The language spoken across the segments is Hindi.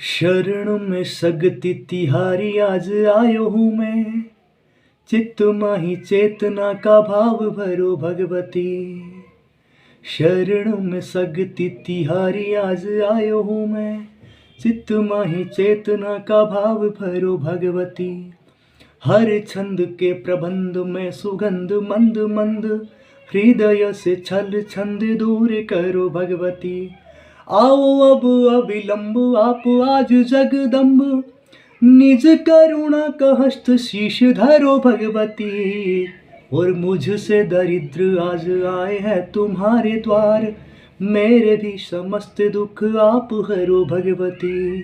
शरण में सगति तिहारी आज आयो हूँ मैं। चित्त माही चेतना का भाव भरो भगवती। शरण में सगति तिहारी आज आयो हूँ मैं। चित्त माही चेतना का भाव भरो भगवती। हर छंद के प्रबंध में सुगंध मंद मंद। हृदय से छल छंद दूर करो भगवती। आओ अब अविलंब आप आज जगदम्ब। निज करुणा का हस्त शीश धरो भगवती। और मुझसे दरिद्र आज आए हैं तुम्हारे द्वार। मेरे भी समस्त दुख आप हरो भगवती।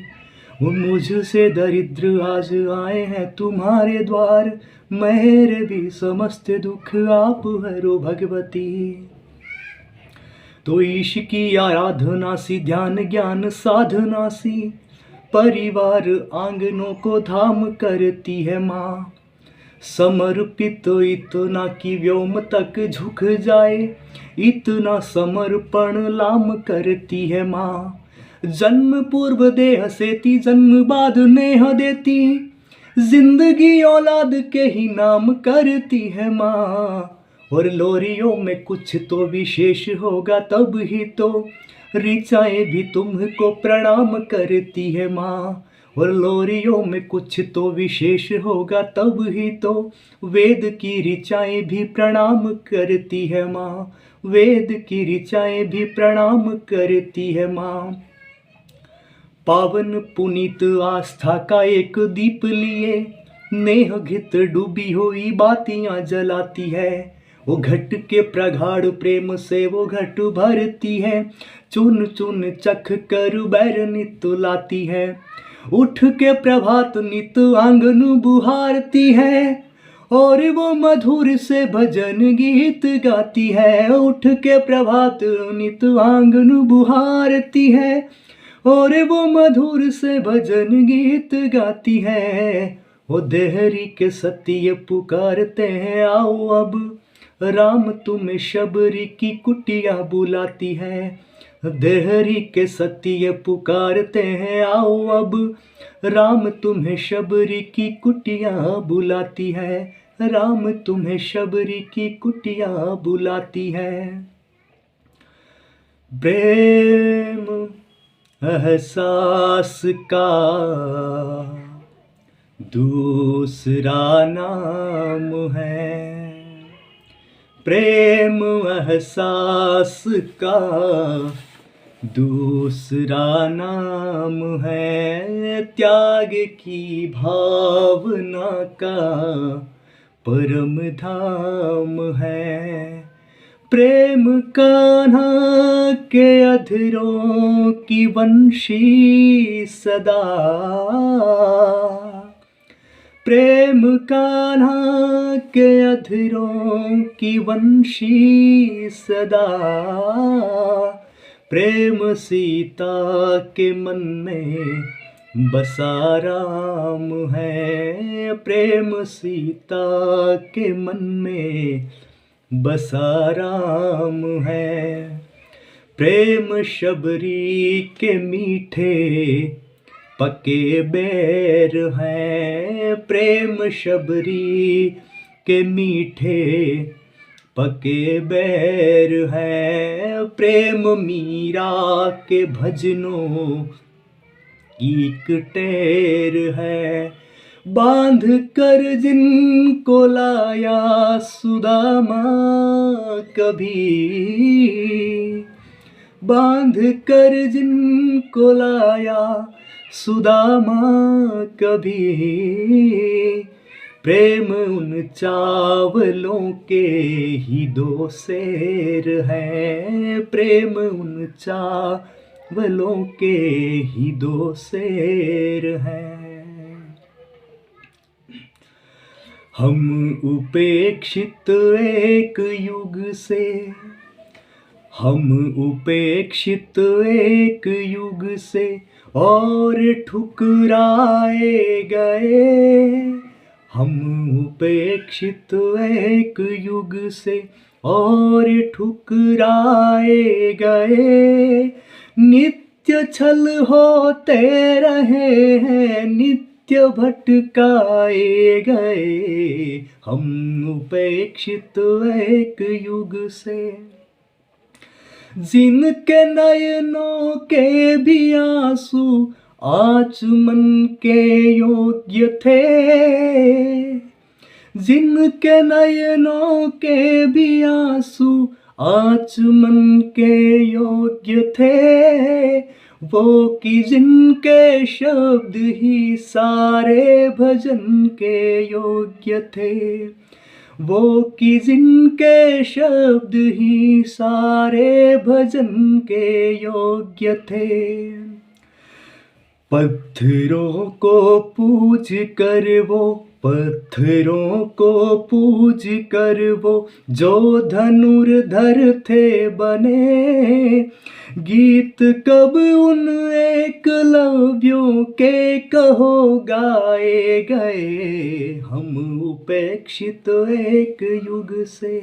वो मुझसे दरिद्र आज आए हैं तुम्हारे द्वार। मेरे भी समस्त दुख आप हरो भगवती। तो ईश की आराधना सी ध्यान ज्ञान साधना सी। परिवार आंगनों को धाम करती है माँ। समर्पित इतना कि व्योम तक झुक जाए। इतना समर्पण लाम करती है माँ। जन्म पूर्व देह सेती जन्म बाद नेह देती। जिंदगी औलाद के ही नाम करती है माँ। और लोरियों में कुछ तो विशेष होगा तब ही तो ऋचाएं भी तुमको प्रणाम करती है माँ। और लोरियों में कुछ तो विशेष होगा तब ही तो वेद की ऋचाएं भी प्रणाम करती है माँ। वेद की ऋचाएं भी प्रणाम करती है माँ। पावन पुनीत आस्था का एक दीप लिए नेह घित डूबी हुई बातियां जलाती है। वो घट के प्रगाढ़ प्रेम से वो घट भरती है। चुन चुन चख कर बैर नित लाती है। उठ के प्रभात नित आंगन बुहारती है। और वो मधुर से भजन गीत गाती है। उठ के प्रभात नित आंगन बुहारती है। और वो मधुर से भजन गीत गाती है। वो देहरी के सत्य पुकारते हैं आओ अब। राम तुम्हें शबरी की कुटिया बुलाती है। देहरी के सत्य पुकारते हैं आओ अब। राम तुम्हें शबरी की कुटिया बुलाती है। राम तुम्हें शबरी की कुटिया बुलाती है। प्रेम एहसास का दूसरा नाम है। प्रेम एहसास का दूसरा नाम है। त्याग की भावना का परम धाम है। प्रेम कान्हा के अधरों की वंशी सदा। प्रेम कान्हा के अधरों की वंशी सदा। प्रेम सीता के मन में बसा राम है। प्रेम सीता के मन में बसा राम है। प्रेम शबरी के मीठे पके बैर हैं। प्रेम शबरी के मीठे पके बैर हैं। प्रेम मीरा के भजनों की कटेर है। बांध कर जिनको लाया सुदामा कभी। बांध कर जिनको लाया सुदामा कभी। प्रेम उन चावलों के ही दो सेर हैं। प्रेम उन चावलों के ही दो सेर हैं। हम उपेक्षित एक युग से। हम उपेक्षित एक युग से और ठुकराए गए। हम उपेक्षित एक युग से और ठुकराए गए। नित्य नित्य छल होते रहे हैं, नित्य भटकाए गए हम उपेक्षित एक युग से। जिनके नयनों के भी आंसू आचमन के योग्य थे, जिनके नयनों के भी आंसू आचमन के योग्य थे, वो कि जिनके शब्द ही सारे भजन के योग्य थे, वो कि जिनके शब्द ही सारे भजन के योग्य थे। पत्थरों को पूज कर वो, पत्थरों को पूज कर वो जो धनुर्धर थे बने, गीत कब उन एकलव्यों के कहो गाए गए हम उपेक्षित एक युग से।